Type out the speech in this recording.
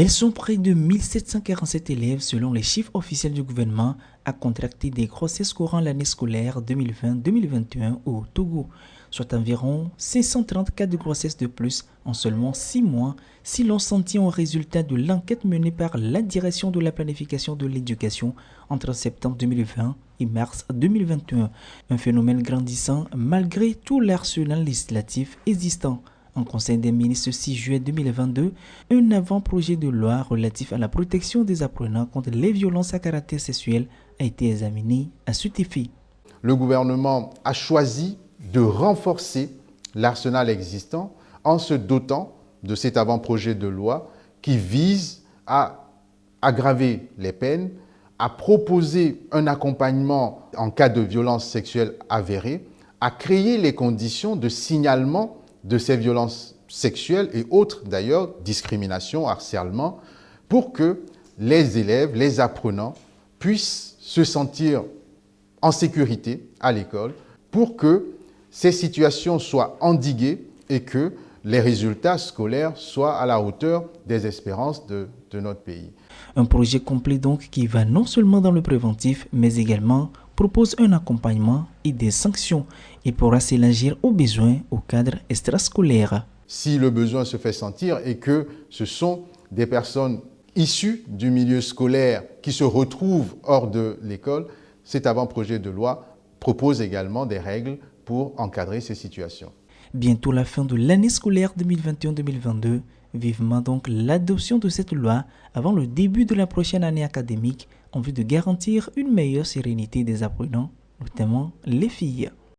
Elles sont près de 1747 élèves selon les chiffres officiels du gouvernement à contracter des grossesses courant l'année scolaire 2020-2021 au Togo, soit environ 530 cas de grossesse de plus en seulement 6 mois si l'on s'en tient au résultat de l'enquête menée par la Direction de la planification de l'éducation entre septembre 2020 et mars 2021, un phénomène grandissant malgré tout l'arsenal législatif existant. En Conseil des ministres ce 6 juillet 2022, un avant-projet de loi relatif à la protection des apprenants contre les violences à caractère sexuel a été examiné à cet effet. Le gouvernement a choisi de renforcer l'arsenal existant en se dotant de cet avant-projet de loi qui vise à aggraver les peines, à proposer un accompagnement en cas de violence sexuelle avérée, à créer les conditions de signalement de ces violences sexuelles et autres d'ailleurs, discrimination, harcèlement, pour que les élèves, les apprenants puissent se sentir en sécurité à l'école, pour que ces situations soient endiguées et que les résultats scolaires soient à la hauteur des espérances de notre pays. Un projet complet donc qui va non seulement dans le préventif, mais également propose un accompagnement et des sanctions et pourra s'élargir aux besoins au cadre extrascolaire. Si le besoin se fait sentir et que ce sont des personnes issues du milieu scolaire qui se retrouvent hors de l'école, cet avant-projet de loi propose également des règles pour encadrer ces situations. Bientôt la fin de l'année scolaire 2021-2022, vivement donc l'adoption de cette loi avant le début de la prochaine année académique en vue de garantir une meilleure sérénité des apprenants, notamment les filles.